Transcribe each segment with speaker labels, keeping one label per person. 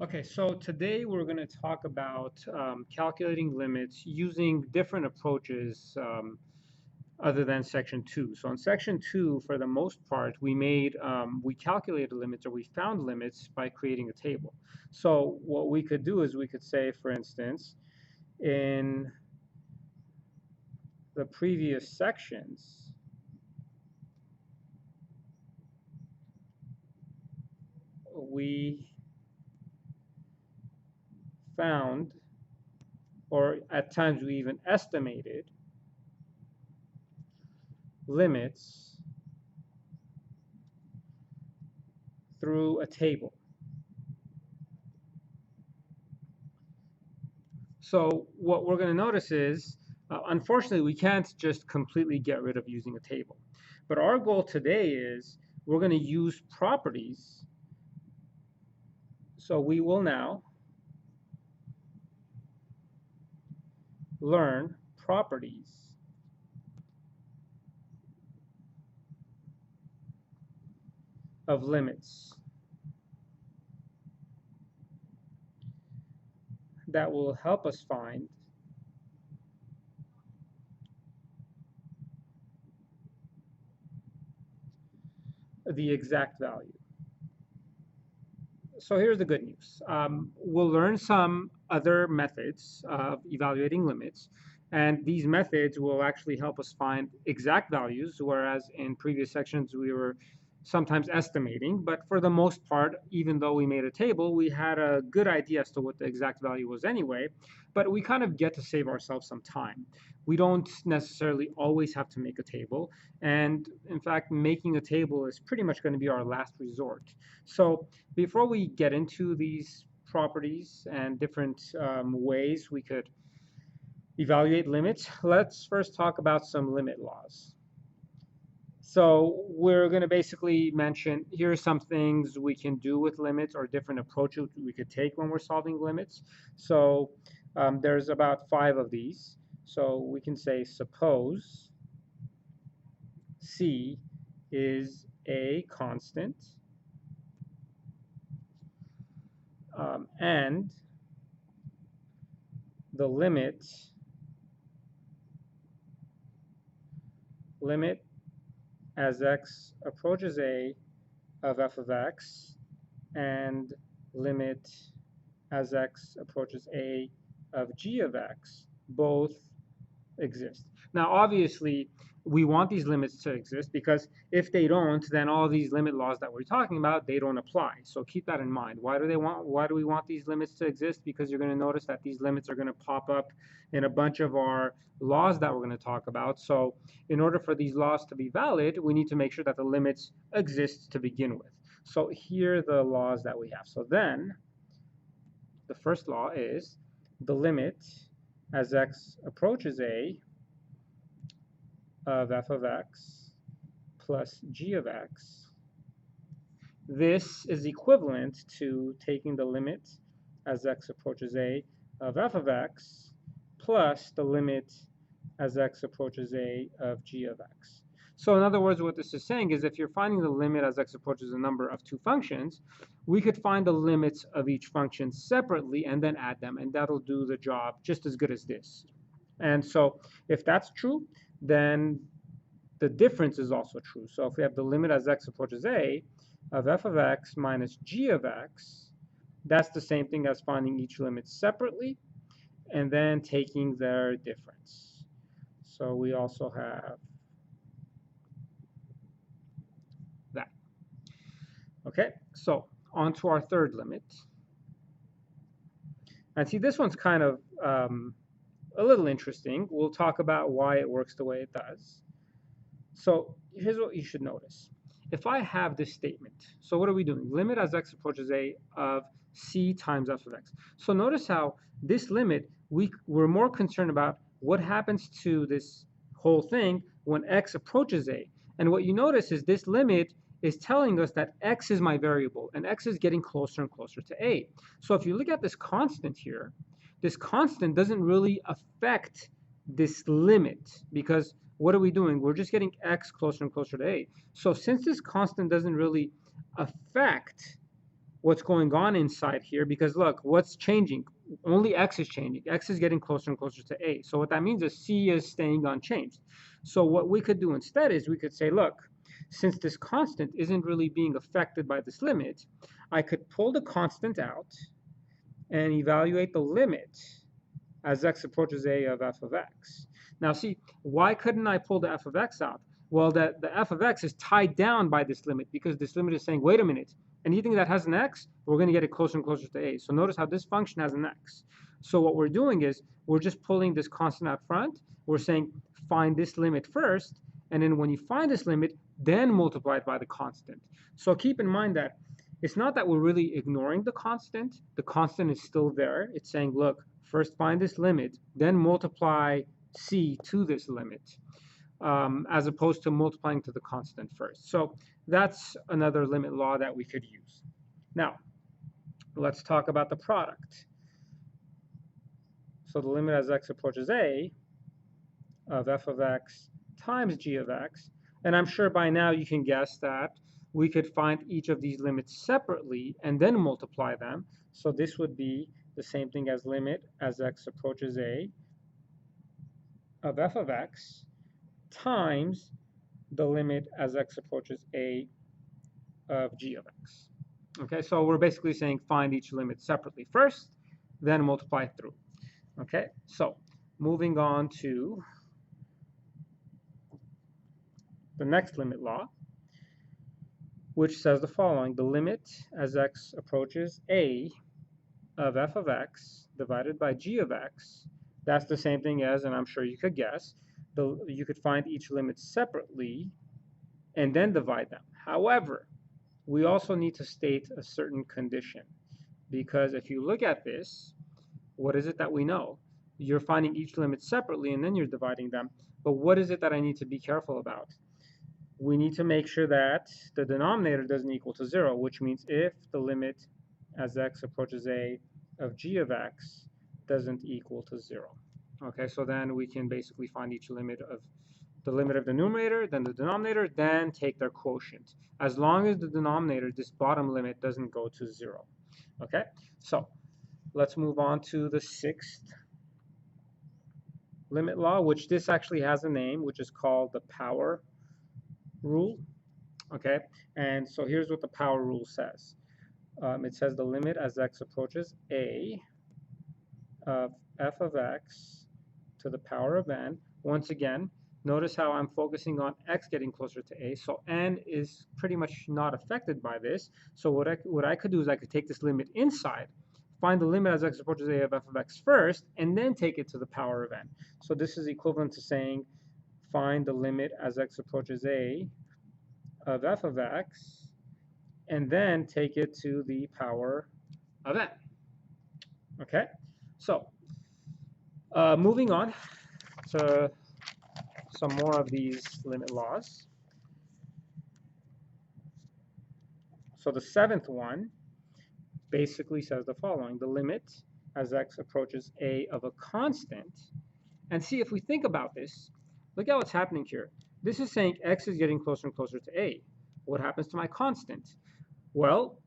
Speaker 1: Okay, so today we're going to talk about calculating limits using different approaches other than section 2. So in section 2, for the most part, we calculated limits, or we found limits by creating a table. So what we could do is we could say, for instance, in the previous sections, we found, or at times we even estimated, limits through a table. So what we're going to notice is, unfortunately, we can't just completely get rid of using a table. But our goal today is we're going to use properties. So we will now learn properties of limits that will help us find the exact value. So here's the good news. We'll learn some other methods of evaluating limits, and these methods will actually help us find exact values, whereas in previous sections we were sometimes estimating. But for the most part, even though we made a table, we had a good idea as to what the exact value was anyway, but we kind of get to save ourselves some time. We don't necessarily always have to make a table, and in fact, making a table is pretty much going to be our last resort. So before we get into these properties and different ways we could evaluate limits, let's first talk about some limit laws. So we're going to basically mention here are some things we can do with limits, or different approaches we could take when we're solving limits. So there's about 5 of these. So we can say, suppose C is a constant, and the limit as x approaches a of f of x, and limit as x approaches a of g of x both exist. Now, obviously, we want these limits to exist, because if they don't, then all these limit laws that we're talking about, they don't apply. So keep that in mind. Why do we want these limits to exist? Because you're going to notice that these limits are going to pop up in a bunch of our laws that we're going to talk about. So in order for these laws to be valid, we need to make sure that the limits exist to begin with. So here are the laws that we have. So then the first law is the limit as x approaches a of f of x plus g of x. This is equivalent to taking the limit as x approaches a of f of x plus the limit as x approaches a of g of x. So in other words, what this is saying is, if you're finding the limit as x approaches a number of 2 functions, we could find the limits of each function separately and then add them, and that'll do the job just as good as this. And so if that's true, then the difference is also true. So if we have the limit as x approaches a of f of x minus g of x, that's the same thing as finding each limit separately and then taking their difference. So we also have that. Okay, so on to our third limit. And see, this one's kind of a little interesting. We'll talk about why it works the way it does. So here's what you should notice. If I have this statement, so what are we doing? Limit as x approaches a of c times f of x. So notice how this limit, we're more concerned about what happens to this whole thing when x approaches a. And what you notice is this limit is telling us that x is my variable, and x is getting closer and closer to a. So if you look at this constant here, this constant doesn't really affect this limit, because what are we doing? We're just getting x closer and closer to a. So since this constant doesn't really affect what's going on inside here, because look, what's changing? Only x is changing. X is getting closer and closer to a. So what that means is c is staying unchanged. So what we could do instead is we could say, look, since this constant isn't really being affected by this limit, I could pull the constant out and evaluate the limit as x approaches a of f of x. Now see, why couldn't I pull the f of x out? Well, the f of x is tied down by this limit, because this limit is saying, wait a minute, anything that has an x, we're going to get it closer and closer to a. So notice how this function has an x. So what we're doing is we're just pulling this constant out front. We're saying find this limit first, and then when you find this limit, then multiply it by the constant. So keep in mind that it's not that we're really ignoring the constant. The constant is still there. It's saying, look, first find this limit, then multiply c to this limit, as opposed to multiplying to the constant first. So that's another limit law that we could use. Now, let's talk about the product. So the limit as x approaches a of f of x times g of x, and I'm sure by now you can guess that we could find each of these limits separately and then multiply them. So this would be the same thing as limit as x approaches a of f of x times the limit as x approaches a of g of x. Okay, so we're basically saying find each limit separately first, then multiply through. Okay, so moving on to the next limit law, which says the following: the limit as x approaches a of f of x divided by g of x, that's the same thing as, and I'm sure you could guess, you could find each limit separately and then divide them. However, we also need to state a certain condition, because if you look at this, what is it that we know? You're finding each limit separately and then you're dividing them. But what is it that I need to be careful about? We need to make sure that the denominator doesn't equal to 0, which means if the limit as x approaches a of g of x doesn't equal to 0. Okay, so then we can basically find each limit of the limit of the numerator, then the denominator, then take their quotient, as long as the denominator, this bottom limit, doesn't go to 0. Okay, so let's move on to the sixth limit law, which this actually has a name, which is called the power rule. Okay, and so here's what the power rule says. It says the limit as x approaches a of f of x to the power of n. Once again, notice how I'm focusing on x getting closer to a, so n is pretty much not affected by this. So what I could do is I could take this limit inside, find the limit as x approaches a of f of x first, and then take it to the power of n. So this is equivalent to saying find the limit as x approaches a of f of x, and then take it to the power of n. Okay, so moving on to some more of these limit laws. So the seventh one basically says the following: the limit as x approaches a of a constant. And see, if we think about this, look at what's happening here. This is saying x is getting closer and closer to a. What happens to my constant? Well,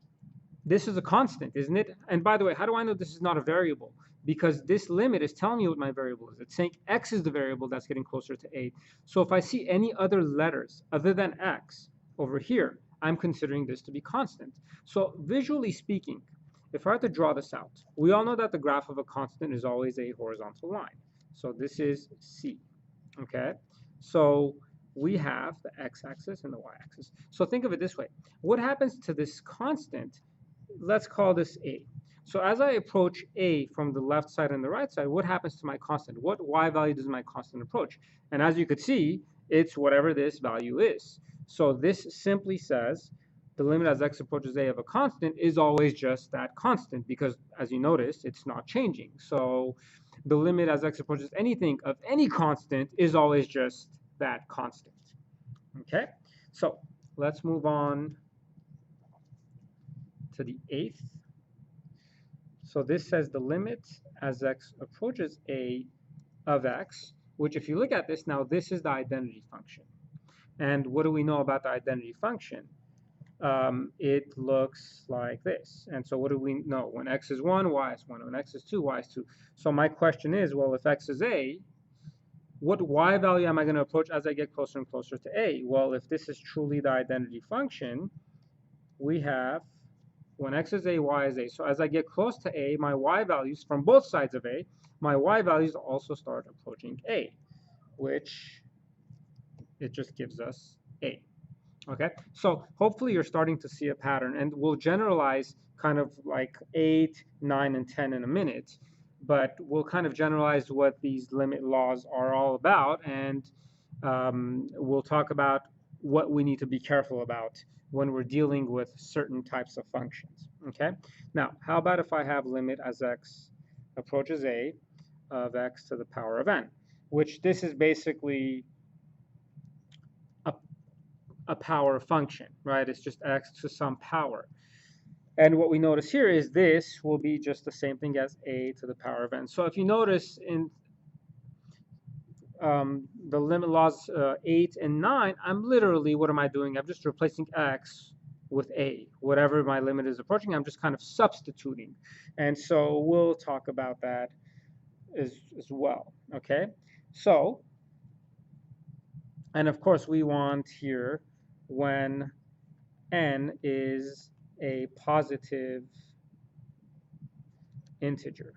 Speaker 1: this is a constant, isn't it? And by the way, how do I know this is not a variable? Because this limit is telling me what my variable is. It's saying x is the variable that's getting closer to a. So if I see any other letters other than x over here, I'm considering this to be constant. So visually speaking, if I were to draw this out, we all know that the graph of a constant is always a horizontal line. So this is c, okay? So we have the x-axis and the y-axis. So think of it this way. What happens to this constant? Let's call this a. So as I approach a from the left side and the right side, what happens to my constant? What y value does my constant approach? And as you could see, it's whatever this value is. So this simply says the limit as x approaches a of a constant is always just that constant, because as you notice, it's not changing. So the limit as x approaches anything of any constant is always just that constant. Okay, so let's move on to the eighth. So this says the limit as x approaches a of x, which if you look at this now, this is the identity function. And what do we know about the identity function? it looks like this. And so what do we know? When x is 1, y is 1. When x is 2, y is 2. So my question is, well, if x is a, what y value am I going to approach as I get closer and closer to a? Well, if this is truly the identity function, we have when x is a, y is a. So as I get close to a, my y values from both sides of a, my y values also start approaching a, which it just gives us a. Okay, so hopefully you're starting to see a pattern, and we'll generalize kind of like 8, 9, and 10 in a minute, but we'll kind of generalize what these limit laws are all about, and we'll talk about what we need to be careful about when we're dealing with certain types of functions. Okay, now how about if I have limit as x approaches a of x to the power of n, which this is basically a power function, right? It's just x to some power. And what we notice here is this will be just the same thing as a to the power of n. So if you notice in the limit laws 8 and 9, I'm literally, what am I doing? I'm just replacing x with a. Whatever my limit is approaching, I'm just kind of substituting. And so we'll talk about that as well, okay? So, and of course we want here when n is a positive integer.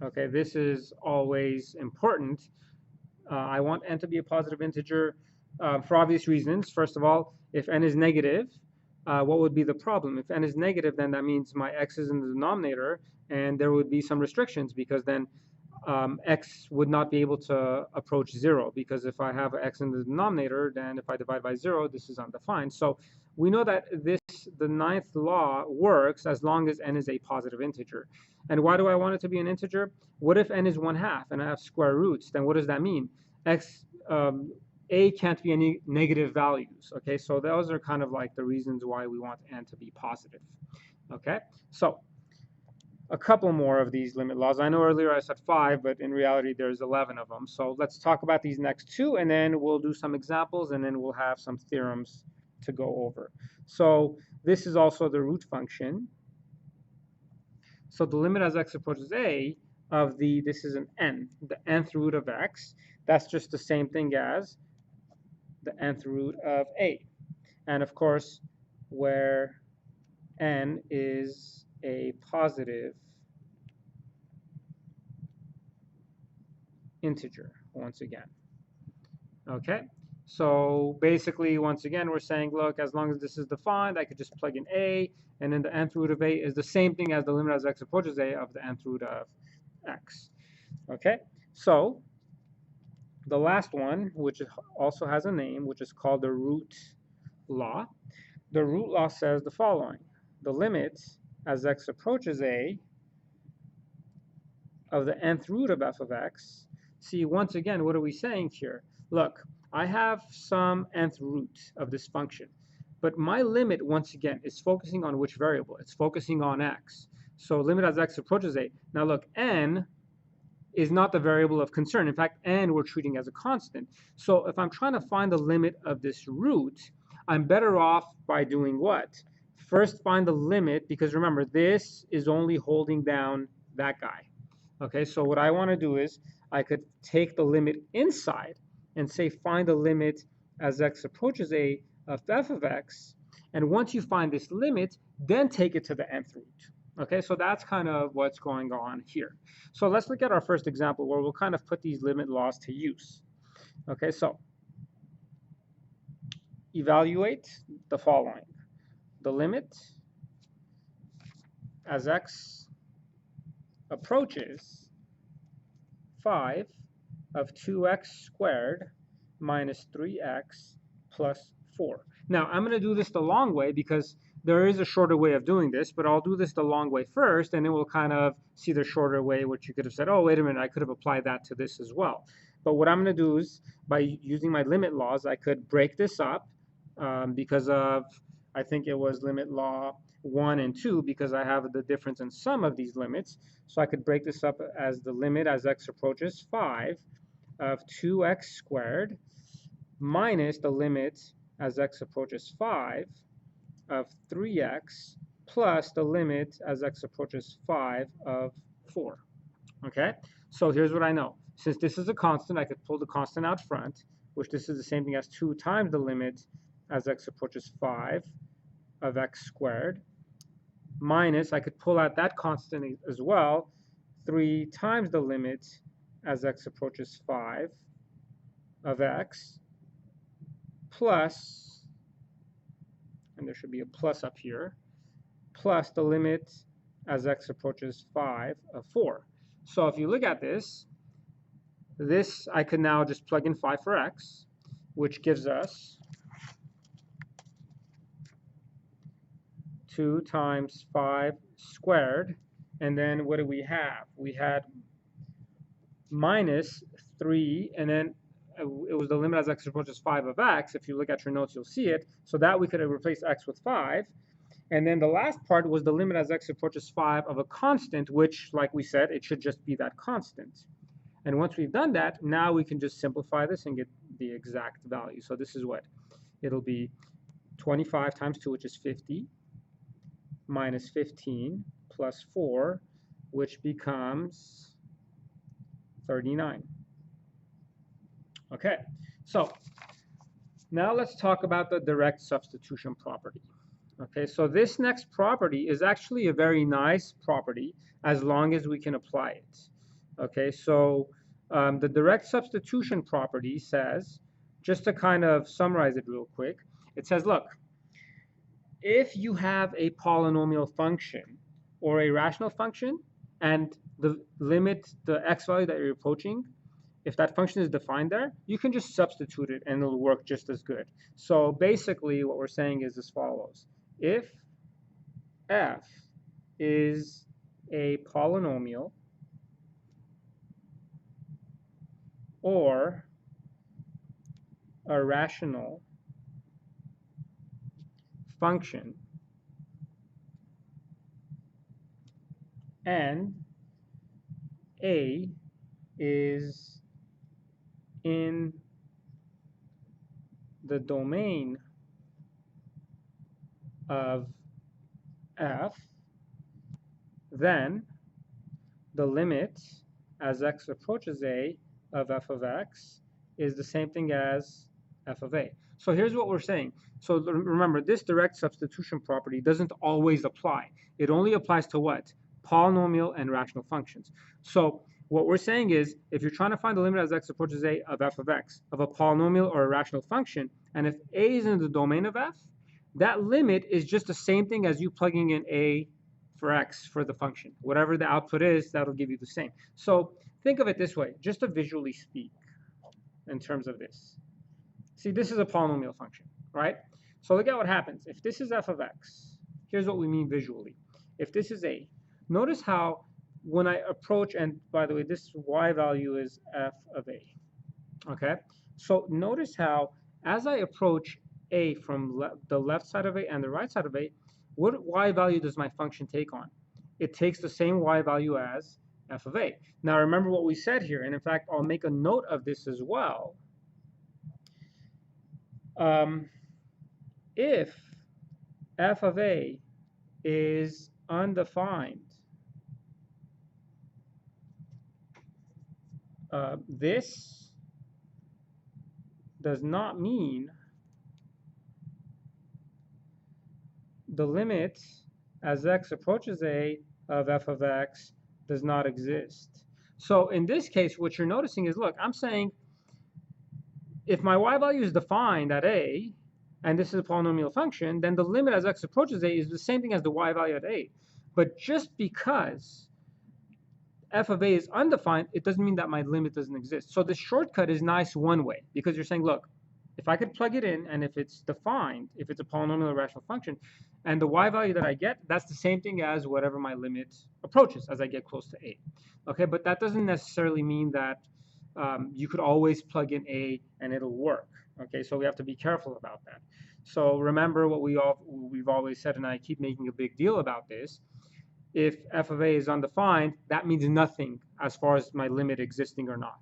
Speaker 1: Okay, this is always important. I want n to be a positive integer for obvious reasons. First of all, if n is negative, what would be the problem? If n is negative, then that means my x is in the denominator, and there would be some restrictions, because then x would not be able to approach 0, because if I have x in the denominator, then if I divide by 0, this is undefined. So we know that the ninth law works as long as n is a positive integer. And why do I want it to be an integer? What if n is 1/2 and I have square roots? Then what does that mean? A can't be any negative values. Okay, so those are kind of like the reasons why we want n to be positive. Okay, so a couple more of these limit laws. I know earlier I said 5, but in reality there's 11 of them. So let's talk about these next 2, and then we'll do some examples, and then we'll have some theorems to go over. So this is also the root function. So the limit as x approaches a of this is an n, the nth root of x. That's just the same thing as the nth root of a. And of course, where n is a positive integer, once again. Okay, so basically, once again, we're saying, look, as long as this is defined, I could just plug in a, and then the nth root of a is the same thing as the limit as x approaches a of the nth root of x. Okay, so the last one, which also has a name, which is called the root law. The root law says the following: the limit as x approaches a of the nth root of f of x. See, once again, what are we saying here? Look, I have some nth root of this function, but my limit, once again, is focusing on which variable? It's focusing on x. So limit as x approaches a. Now look, n is not the variable of concern. In fact, n we're treating as a constant. So if I'm trying to find the limit of this root, I'm better off by doing what? First, find the limit, because remember, this is only holding down that guy. Okay, so what I want to do is I could take the limit inside and say find the limit as x approaches a of f of x. And once you find this limit, then take it to the nth root. Okay, so that's kind of what's going on here. So let's look at our first example where we'll kind of put these limit laws to use. Okay, so evaluate the following. The limit as x approaches 5 of 2x squared minus 3x plus 4. Now, I'm going to do this the long way because there is a shorter way of doing this, but I'll do this the long way first, and then we'll kind of see the shorter way, which you could have said, oh, wait a minute, I could have applied that to this as well. But what I'm going to do is, by using my limit laws, I could break this up because of, I think it was limit law 1 and 2, because I have the difference in some of these limits. So I could break this up as the limit as x approaches 5 of 2x squared minus the limit as x approaches 5 of 3x plus the limit as x approaches 5 of 4. Okay, so here's what I know. Since this is a constant, I could pull the constant out front, which this is the same thing as 2 times the limit as x approaches 5 of x squared, minus, I could pull out that constant as well, 3 times the limit as x approaches 5 of x, plus, and there should be a plus up here, plus the limit as x approaches 5 of 4. So if you look at this, I could now just plug in 5 for x, which gives us 2 times 5 squared. And then what do we have? We had minus 3, and then it was the limit as x approaches 5 of x. If you look at your notes, you'll see it. So that we could replace x with 5. And then the last part was the limit as x approaches 5 of a constant, which, like we said, it should just be that constant. And once we've done that, now we can just simplify this and get the exact value. So this is what? It'll be 25 times 2, which is 50, minus 15 plus 4, which becomes 39. Okay, so now let's talk about the direct substitution property. Okay, so this next property is actually a very nice property as long as we can apply it. Okay, so the direct substitution property says, just to kind of summarize it real quick, it says, look, if you have a polynomial function or a rational function and the limit, the x value that you're approaching, if that function is defined there, you can just substitute it and it'll work just as good. So basically what we're saying is as follows. If f is a polynomial or a rational function and a is in the domain of f, then the limit as x approaches a of f of x is the same thing as f of a. So here's what we're saying. So remember, this direct substitution property doesn't always apply. It only applies to what? Polynomial and rational functions. So what we're saying is, if you're trying to find the limit as x approaches a of f of x, of a polynomial or a rational function, and if a is in the domain of f, that limit is just the same thing as you plugging in a for x for the function. Whatever the output is, that'll give you the same. So think of it this way, just to visually speak in terms of this. See, this is a polynomial function, right? So look at what happens. If this is f of x, here's what we mean visually. If this is a, notice how when I approach, and by the way, this y value is f of a, okay? So notice how as I approach a from the left side of a and the right side of a, what y value does my function take on? It takes the same y value as f of a. Now remember what we said here, and in fact, I'll make a note of this as well. If f of a is undefined, this does not mean the limit as x approaches a of f of x does not exist. So in this case, what you're noticing is, look, I'm saying if my y value is defined at a, and this is a polynomial function, then the limit as x approaches a is the same thing as the y value at a. But just because f of a is undefined, it doesn't mean that my limit doesn't exist. So the shortcut is nice one way, because you're saying, look, if I could plug it in, and if it's defined, if it's a polynomial or rational function, and the y value that I get, that's the same thing as whatever my limit approaches as I get close to a. Okay, but that doesn't necessarily mean that you could always plug in a and it'll work. Okay, so we have to be careful about that. So remember what we've always said, and I keep making a big deal about this. If f of a is undefined, that means nothing as far as my limit existing or not.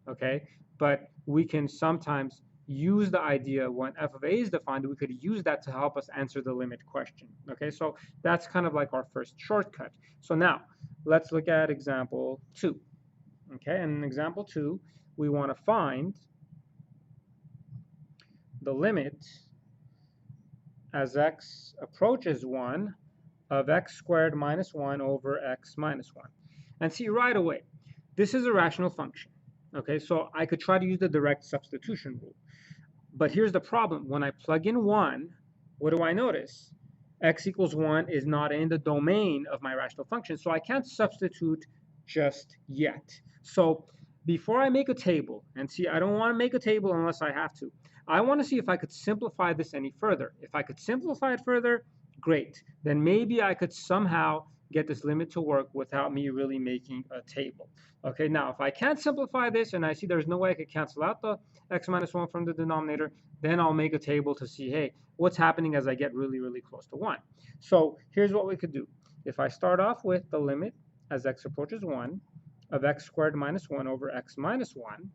Speaker 1: Okay, but we can sometimes use the idea when f of a is defined, we could use that to help us answer the limit question. Okay, so that's kind of like our first shortcut. So now let's look at example 2. Okay, and in example 2, we want to find the limit as x approaches 1 of x squared minus 1 over x minus 1. And see right away, this is a rational function. Okay, so I could try to use the direct substitution rule. But here's the problem. When I plug in 1, what do I notice? X equals 1 is not in the domain of my rational function, so I can't substitute just yet. So before I make a table, and see, I don't want to make a table unless I have to. I want to see if I could simplify this any further. If I could simplify it further, great. Then maybe I could somehow get this limit to work without me really making a table. Okay, now if I can't simplify this and I see there's no way I could cancel out the x minus 1 from the denominator, then I'll make a table to see, hey, what's happening as I get really, really close to 1. So here's what we could do. If I start off with the limit as x approaches 1 of x squared minus 1 over x minus 1,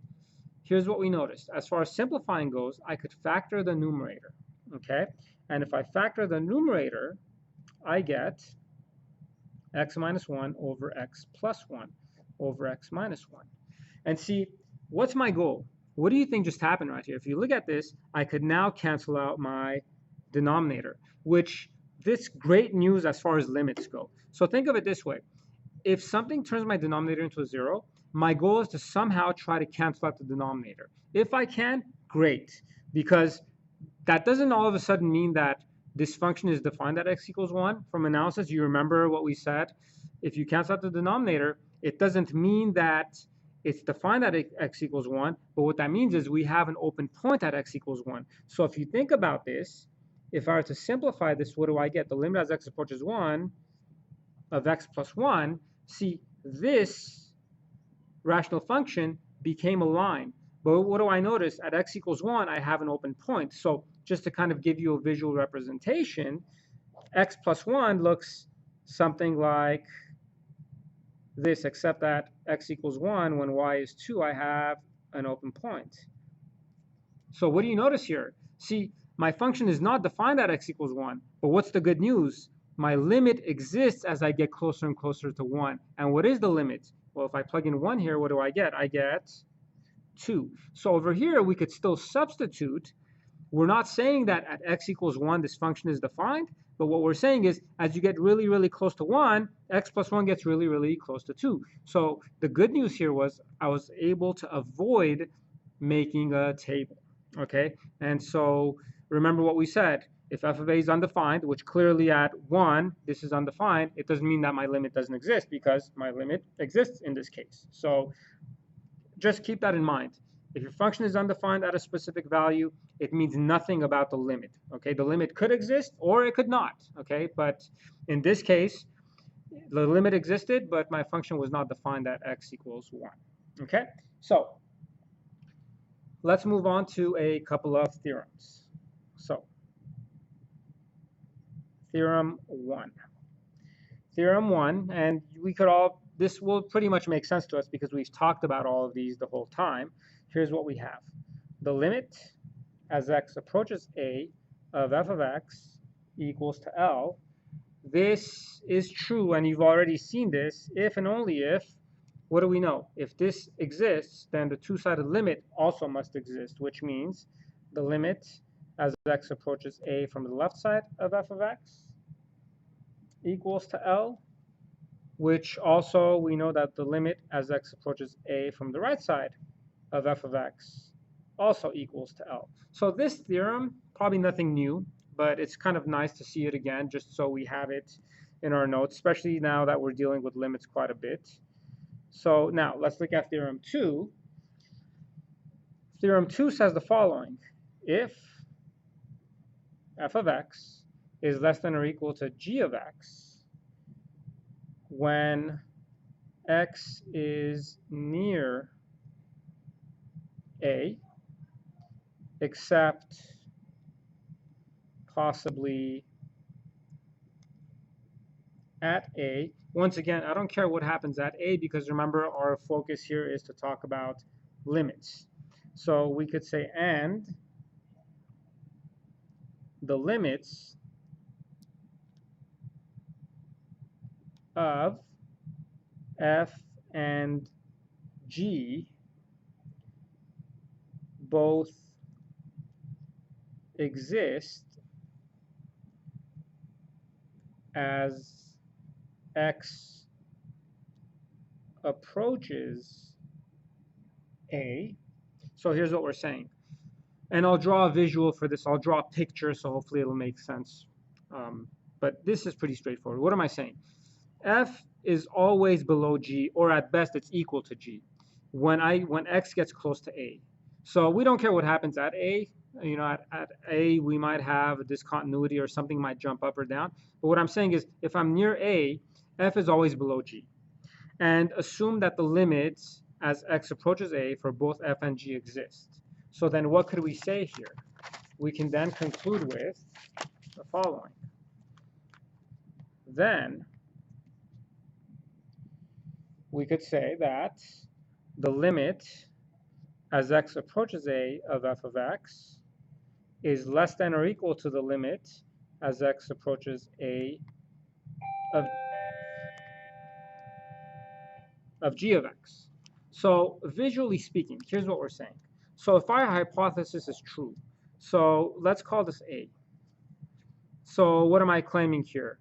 Speaker 1: here's what we noticed. As far as simplifying goes, I could factor the numerator, okay? And if I factor the numerator, I get x minus 1 over x plus 1 over x minus 1. And see, what's my goal? What do you think just happened right here? If you look at this, I could now cancel out my denominator, which this great news as far as limits go. So think of it this way. If something turns my denominator into a 0, my goal is to somehow try to cancel out the denominator. If I can, great, because that doesn't all of a sudden mean that this function is defined at x equals 1. From analysis, you remember what we said. If you cancel out the denominator, it doesn't mean that it's defined at x equals 1, but what that means is we have an open point at x equals 1. So if you think about this, if I were to simplify this, what do I get? The limit as x approaches 1 of x plus 1, see, this rational function became a line. But what do I notice? At x equals 1, I have an open point. So just to kind of give you a visual representation, x plus 1 looks something like this, except that x equals 1, when y is 2, I have an open point. So what do you notice here? See, my function is not defined at x equals 1, but what's the good news? My limit exists as I get closer and closer to 1. And what is the limit? Well, if I plug in 1 here, what do I get? I get 2. So over here, we could still substitute. We're not saying that at x equals 1, this function is defined, but what we're saying is as you get really, really close to 1, x plus 1 gets really, really close to 2. So the good news here was I was able to avoid making a table, okay? And so remember what we said. If f of a is undefined, which clearly at 1, this is undefined, it doesn't mean that my limit doesn't exist because my limit exists in this case. So just keep that in mind. If your function is undefined at a specific value, it means nothing about the limit, okay? The limit could exist or it could not, okay? But in this case, the limit existed, but my function was not defined at x equals 1, okay? So let's move on to a couple of theorems. So Theorem 1. Theorem 1, and we could all, this will pretty much make sense to us because we've talked about all of these the whole time. Here's what we have. The limit as x approaches a of f of x equals to L. This is true, and you've already seen this, if and only if, what do we know? If this exists, then the two-sided limit also must exist, which means the limit as x approaches a from the left side of f of x equals to L, which also we know that the limit as x approaches a from the right side of f of x also equals to L. So this theorem, probably nothing new, but it's kind of nice to see it again just so we have it in our notes, especially now that we're dealing with limits quite a bit. So now let's look at Theorem 2. Theorem 2 says the following. If f of x is less than or equal to g of x when x is near a, except possibly at a. Once again, I don't care what happens at a because remember our focus here is to talk about limits. So we could say and the limits of f and g both exist as x approaches a. So here's what we're saying. And I'll draw a visual for this. I'll draw a picture, so hopefully it'll make sense. But this is pretty straightforward. What am I saying? F is always below G, or at best it's equal to G, when X gets close to A. So we don't care what happens at A. You know, at A, we might have a discontinuity or something might jump up or down. But what I'm saying is, if I'm near A, F is always below G. And assume that the limits as X approaches A for both F and G exist. So then what could we say here? We can then conclude with the following. Then we could say that the limit as X approaches A of f of X is less than or equal to the limit as X approaches A of G of X. So visually speaking, here's what we're saying. So if our hypothesis is true, so let's call this A. So what am I claiming here?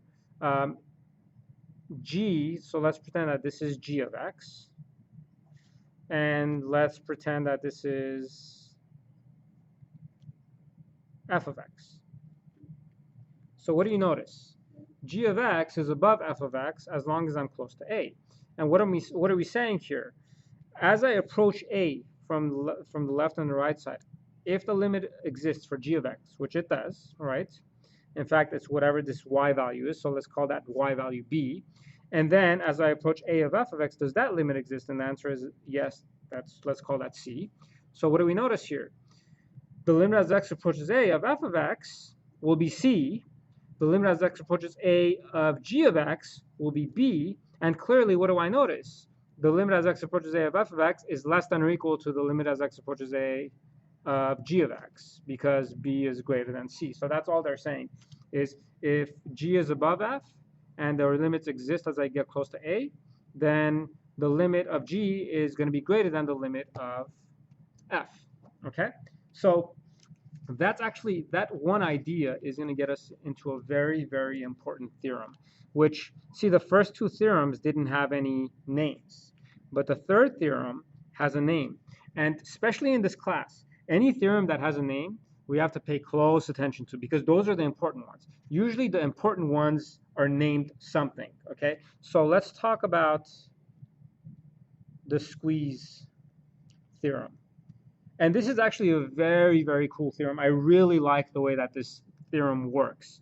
Speaker 1: G, so let's pretend that this is G of X. And let's pretend that this is f of X. So what do you notice? G of X is above f of X as long as I'm close to A. And what are we saying here? As I approach A from the left and the right side, if the limit exists for G of X, which it does, right? In fact, it's whatever this y value is, so let's call that y value B. And then as I approach A of f of X, does that limit exist? And the answer is yes, let's call that C. So what do we notice here? The limit as X approaches A of f of X will be C. The limit as X approaches A of G of X will be B. And clearly, what do I notice? The limit as X approaches A of f of X is less than or equal to the limit as X approaches A of G of X, because B is greater than C. So that's all they're saying, is if G is above F and their limits exist as I get close to A, then the limit of G is going to be greater than the limit of F. Okay? So that's actually, that one idea is going to get us into a very, very important theorem, which, see, the first two theorems didn't have any names, but the third theorem has a name. And especially in this class, any theorem that has a name, we have to pay close attention to, because those are the important ones. Usually the important ones are named something, okay? So let's talk about the squeeze theorem. And this is actually a very, very cool theorem. I really like the way that this theorem works,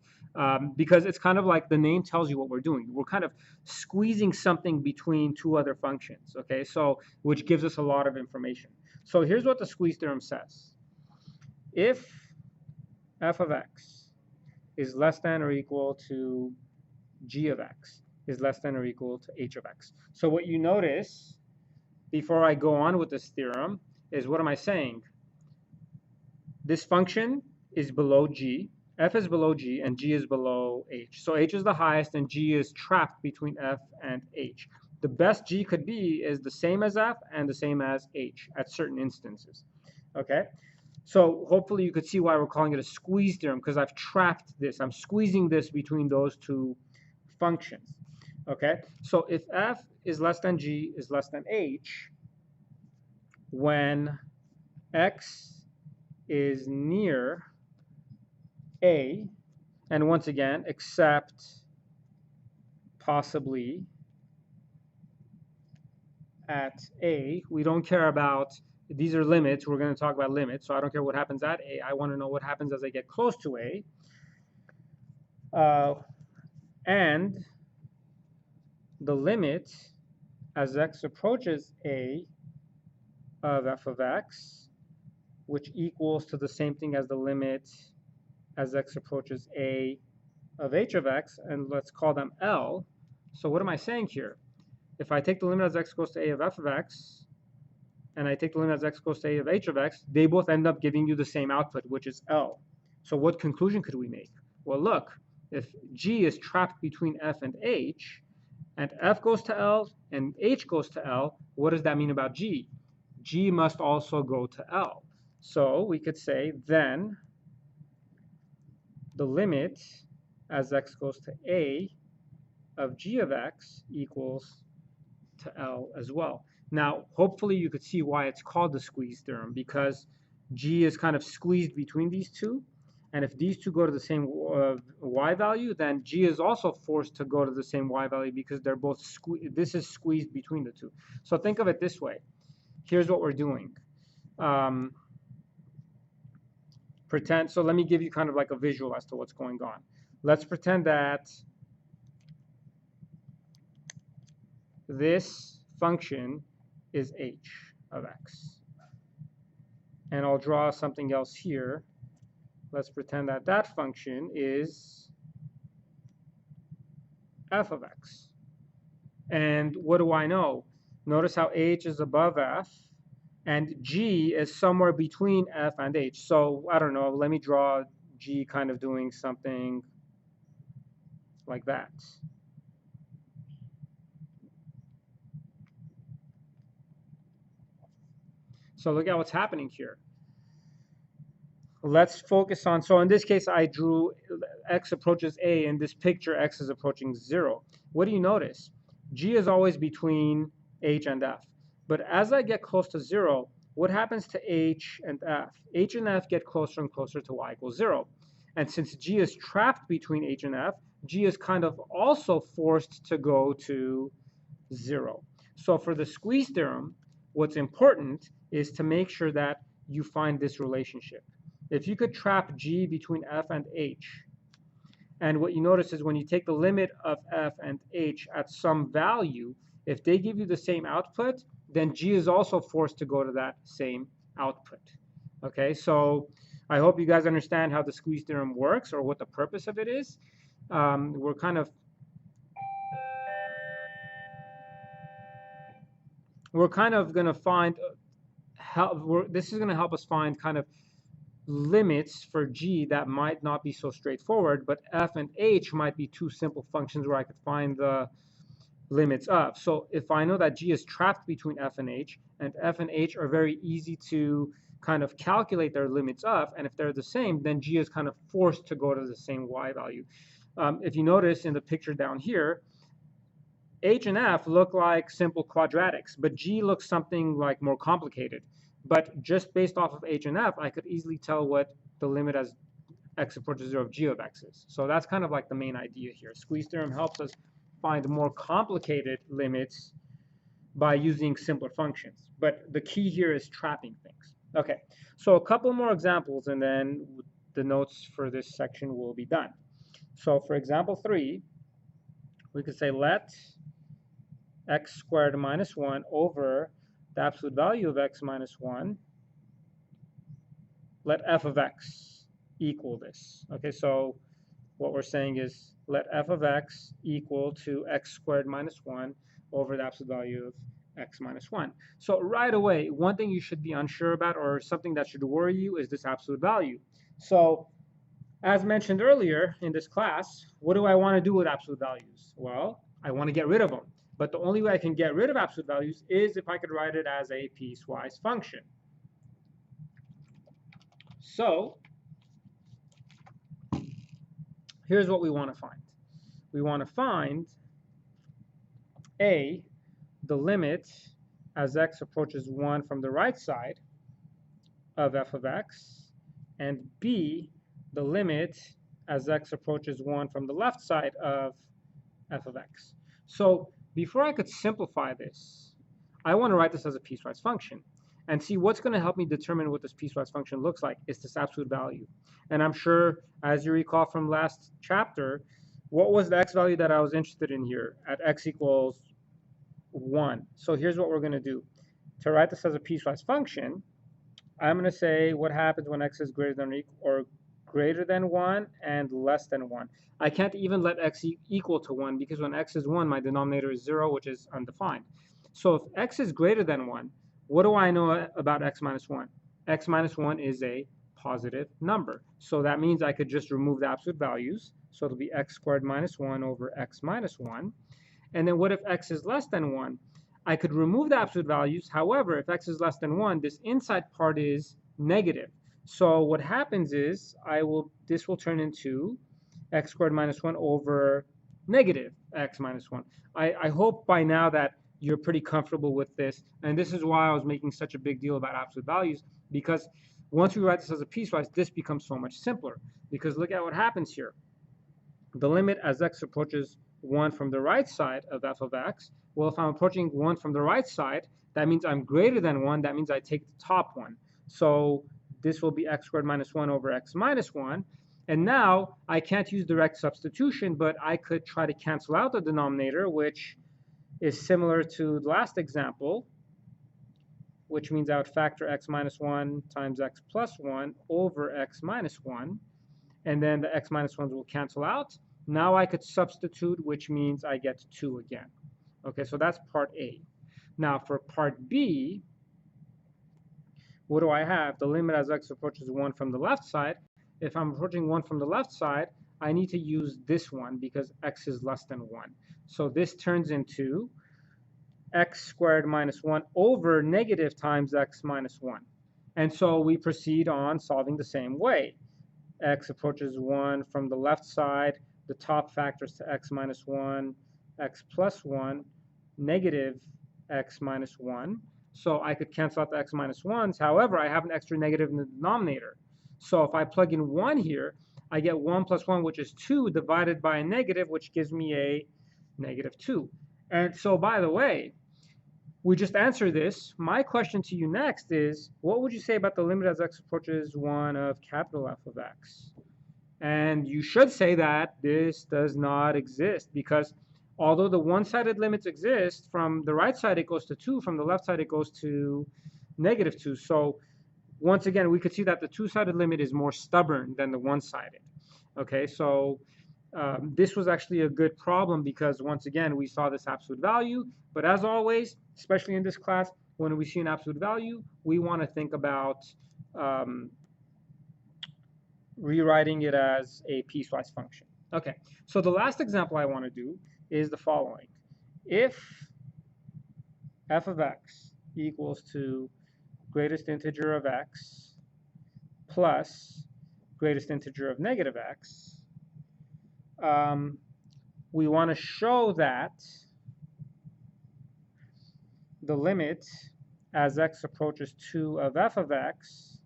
Speaker 1: because it's kind of like the name tells you what we're doing. We're kind of squeezing something between two other functions, okay? So, which gives us a lot of information. So here's what the squeeze theorem says. If f of x is less than or equal to g of x is less than or equal to h of x. So what you notice before I go on with this theorem is, what am I saying? This function is below g, f is below g, and g is below h. So h is the highest, and g is trapped between f and h. The best g could be is the same as f and the same as h at certain instances. Okay? So hopefully you could see why we're calling it a squeeze theorem, because I've trapped this. I'm squeezing this between those two functions. Okay? So if f is less than g is less than h, when x is near a, and once again, except possibly at a, we don't care about, these are limits, we're going to talk about limits, so I don't care what happens at a, I want to know what happens as I get close to a. And the limit as x approaches a of f of x, which equals to the same thing as the limit as x approaches a of h of x, and let's call them L. So what am I saying here? If I take the limit as x goes to a of f of x, and I take the limit as x goes to a of h of x, they both end up giving you the same output, which is L. So what conclusion could we make? Well, look, if G is trapped between F and F goes to L and H goes to L, what does that mean about G? G must also go to L. So we could say then the limit as x goes to A of G of x equals to L as well. Now, hopefully you could see why it's called the squeeze theorem, because G is kind of squeezed between these two. And if these two go to the same y value, then G is also forced to go to the same y value because they're both this is squeezed between the two. So think of it this way. Here's what we're doing. Pretend, so let me give you kind of like a visual as to what's going on. Let's pretend that this function is h of x. And I'll draw something else here. Let's pretend that that function is f of x. And what do I know? Notice how h is above f, and g is somewhere between f and h. So I don't know, let me draw g kind of doing something like that. So look at what's happening here. Let's focus on, so in this case, I drew x approaches a. In this picture, x is approaching 0. What do you notice? G is always between h and f. But as I get close to 0, what happens to h and f? H and f get closer and closer to y equals 0. And since G is trapped between h and f, G is kind of also forced to go to 0. So for the squeeze theorem, what's important is to make sure that you find this relationship. If you could trap G between f and h, and what you notice is when you take the limit of f and h at some value, if they give you the same output, then G is also forced to go to that same output. Okay, so I hope you guys understand how the squeeze theorem works or what the purpose of it is. We're kind of going to find this is going to help us find kind of limits for G that might not be so straightforward, but f and h might be two simple functions where I could find the limits of. So if I know that G is trapped between f and h are very easy to kind of calculate their limits of, and if they're the same, then G is kind of forced to go to the same y value. If you notice in the picture down here, h and f look like simple quadratics, but G looks something like more complicated. But just based off of h and f, I could easily tell what the limit as x approaches 0 of G of x is. So that's kind of like the main idea here. Squeeze theorem helps us find more complicated limits by using simpler functions. But the key here is trapping things. Okay, so a couple more examples, and then the notes for this section will be done. So for example 3, we could say let x squared minus 1 over the absolute value of x minus 1, let f of x equal this. Okay, so what we're saying is let f of x equal to x squared minus 1 over the absolute value of x minus 1. So right away, one thing you should be unsure about, or something that should worry you, is this absolute value. So as mentioned earlier in this class, what do I want to do with absolute values? Well, I want to get rid of them. But the only way I can get rid of absolute values is if I could write it as a piecewise function. So here's what we want to find. We want to find A, the limit as x approaches 1 from the right side of f of x, and B, the limit as x approaches 1 from the left side of f of x. So before I could simplify this, I want to write this as a piecewise function. And see, what's going to help me determine what this piecewise function looks like is this absolute value. And I'm sure, as you recall from last chapter, what was the x value that I was interested in here at x equals 1? So here's what we're going to do. To write this as a piecewise function, I'm going to say what happens when x is greater than or greater than 1 and less than 1. I can't even let x equal to 1 because when x is 1, my denominator is 0, which is undefined. So if x is greater than 1, what do I know about x minus 1? X minus 1 is a positive number. So that means I could just remove the absolute values. So it'll be x squared minus 1 over x minus 1. And then what if x is less than 1? I could remove the absolute values. However, if x is less than 1, this inside part is negative. So what happens is this will turn into x squared minus 1 over negative x minus 1. I hope by now that you're pretty comfortable with this. And this is why I was making such a big deal about absolute values, because once we write this as a piecewise, this becomes so much simpler. Because look at what happens here. The limit as x approaches 1 from the right side of f of x. Well, if I'm approaching 1 from the right side, that means I'm greater than 1. That means I take the top one. So this will be x squared minus 1 over x minus 1. And now I can't use direct substitution, but I could try to cancel out the denominator, which is similar to the last example, which means I would factor x minus 1 times x plus 1 over x minus 1. And then the x minus 1s will cancel out. Now I could substitute, which means I get 2 again. Okay, so that's part A. Now for part B, what do I have? The limit as x approaches 1 from the left side. If I'm approaching 1 from the left side, I need to use this one because x is less than 1. So this turns into x squared minus 1 over negative times x minus 1. And so we proceed on solving the same way. X approaches 1 from the left side. The top factors to x minus 1, x plus 1, negative x minus 1. So I could cancel out the x minus 1s. However, I have an extra negative in the denominator. So if I plug in 1 here, I get 1 plus 1, which is 2, divided by a negative, which gives me a negative 2. And so, by the way, we just answered this. My question to you next is, what would you say about the limit as x approaches 1 of capital F of x? And you should say that this does not exist, because although the one-sided limits exist, from the right side it goes to 2, from the left side it goes to negative 2. So once again, we could see that the two-sided limit is more stubborn than the one-sided. Okay, so this was actually a good problem because once again, we saw this absolute value. But as always, especially in this class, when we see an absolute value, we want to think about rewriting it as a piecewise function. Okay, so the last example I want to do is the following. If f of x equals to greatest integer of x plus greatest integer of negative x, we want to show that the limit as x approaches 2 of f of x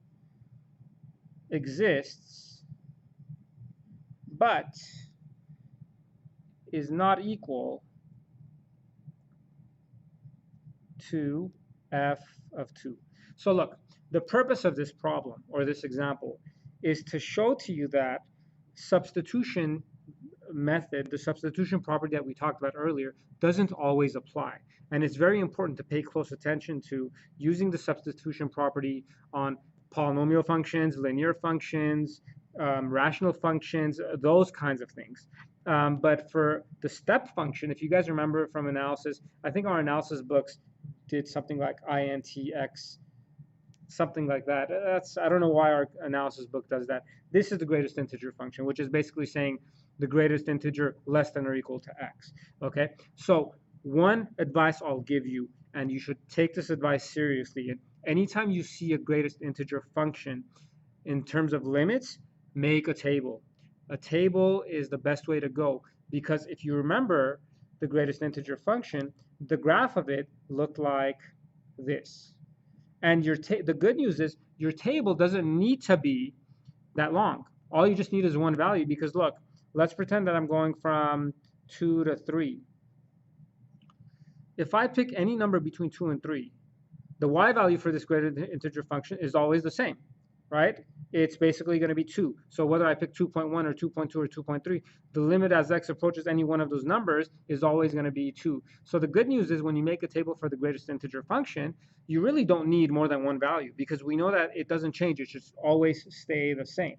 Speaker 1: exists, but is not equal to f of 2. So look, the purpose of this problem or this example is to show to you that substitution method, the substitution property that we talked about earlier, doesn't always apply. And it's very important to pay close attention to using the substitution property on polynomial functions, linear functions, rational functions, those kinds of things. But for the step function, if you guys remember from analysis, I think our analysis books did something like intx, something like that. I don't know why our analysis book does that. This is the greatest integer function, which is basically saying the greatest integer less than or equal to x. Okay, so one advice I'll give you, and you should take this advice seriously, and anytime you see a greatest integer function in terms of limits, make a table. A table is the best way to go, because if you remember the greatest integer function, the graph of it looked like this. And the good news is your table doesn't need to be that long. All you just need is one value, because look, let's pretend that I'm going from 2 to 3. If I pick any number between 2 and 3, the y value for this greater integer function is always the same, right? It's basically going to be 2. So whether I pick 2.1 or 2.2 or 2.3, the limit as x approaches any one of those numbers is always going to be 2. So the good news is when you make a table for the greatest integer function, you really don't need more than one value, because we know that it doesn't change. It should always stay the same.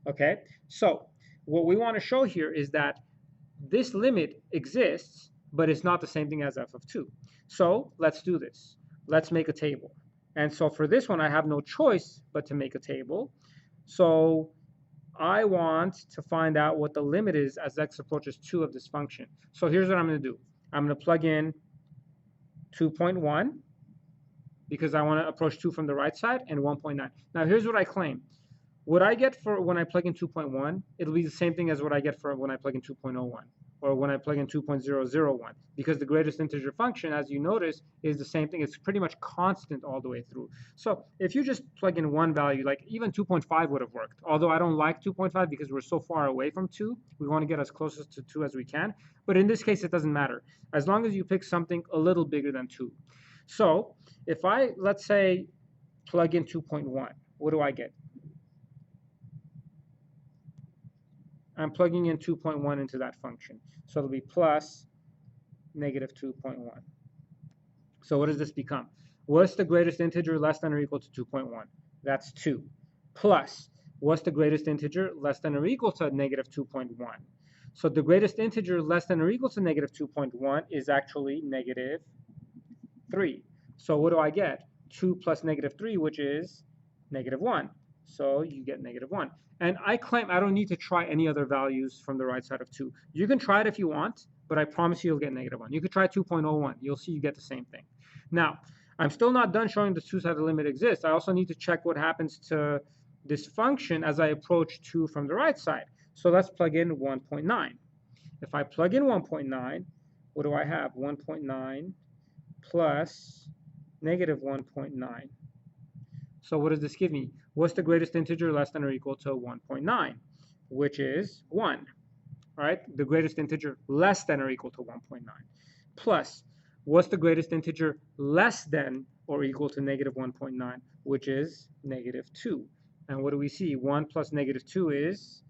Speaker 1: Okay, so what we want to show here is that this limit exists, but it's not the same thing as f of 2. So let's do this. Let's make a table. And so for this one, I have no choice but to make a table. So I want to find out what the limit is as x approaches 2 of this function. So here's what I'm going to do. I'm going to plug in 2.1 because I want to approach 2 from the right side, and 1.9. Now here's what I claim. What I get for when I plug in 2.1, it'll be the same thing as what I get for when I plug in 2.01 or when I plug in 2.001, because the greatest integer function, as you notice, is the same thing. It's pretty much constant all the way through. So if you just plug in one value, like even 2.5 would have worked, although I don't like 2.5 because we're so far away from 2. We want to get as close to 2 as we can. But in this case, it doesn't matter, as long as you pick something a little bigger than 2. So if I, let's say, plug in 2.1, what do I get? I'm plugging in 2.1 into that function. So it'll be plus negative 2.1. So what does this become? What's the greatest integer less than or equal to 2.1? That's 2. Plus, what's the greatest integer less than or equal to negative 2.1? So the greatest integer less than or equal to negative 2.1 is actually negative 3. So what do I get? 2 plus negative 3, which is negative 1. So you get negative 1. And I claim I don't need to try any other values from the right side of 2. You can try it if you want, but I promise you you'll get negative 1. You could try 2.01. You'll see you get the same thing. Now, I'm still not done showing the two-sided limit exists. I also need to check what happens to this function as I approach 2 from the right side. So let's plug in 1.9. If I plug in 1.9, what do I have? 1.9 plus negative 1.9. So what does this give me? What's the greatest integer less than or equal to 1.9? Which is 1, right? The greatest integer less than or equal to 1.9. Plus, what's the greatest integer less than or equal to negative 1.9? Which is negative 2. And what do we see? 1 plus negative 2 is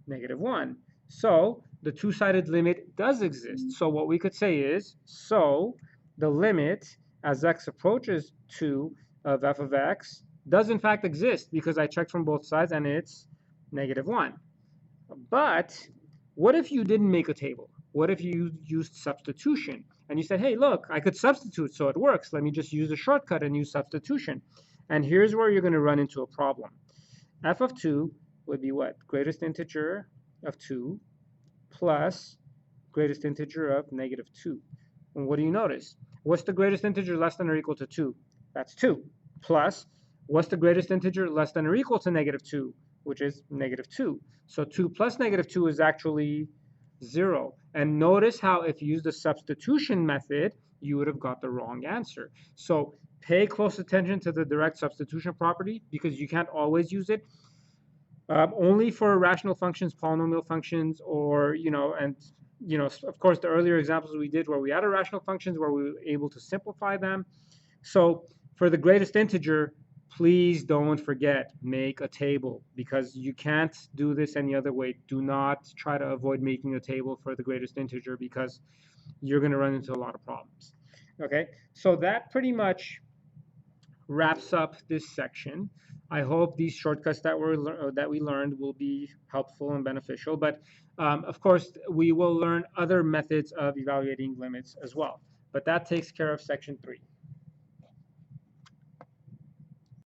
Speaker 1: negative 1. So the two-sided limit does exist. So what we could say is, so the limit as x approaches 2 of f of x does in fact exist, because I checked from both sides and it's negative 1. But what if you didn't make a table? What if you used substitution and you said, hey, look, I could substitute so it works. Let me just use a shortcut and use substitution. And here's where you're going to run into a problem. F of 2 would be what? Greatest integer of 2 plus greatest integer of negative 2. And what do you notice? What's the greatest integer less than or equal to 2? That's 2. Plus, what's the greatest integer less than or equal to negative 2? Which is negative 2. So 2 plus negative 2 is actually 0. And notice how if you use the substitution method, you would have got the wrong answer. So pay close attention to the direct substitution property, because you can't always use it. Only for rational functions, polynomial functions, or, and, of course, the earlier examples we did where we had rational functions where we were able to simplify them. So for the greatest integer, please don't forget, make a table, because you can't do this any other way. Do not try to avoid making a table for the greatest integer, because you're going to run into a lot of problems. Okay, so that pretty much wraps up this section. I hope these shortcuts that we learned will be helpful and beneficial. But of course, we will learn other methods of evaluating limits as well. But that takes care of section 3.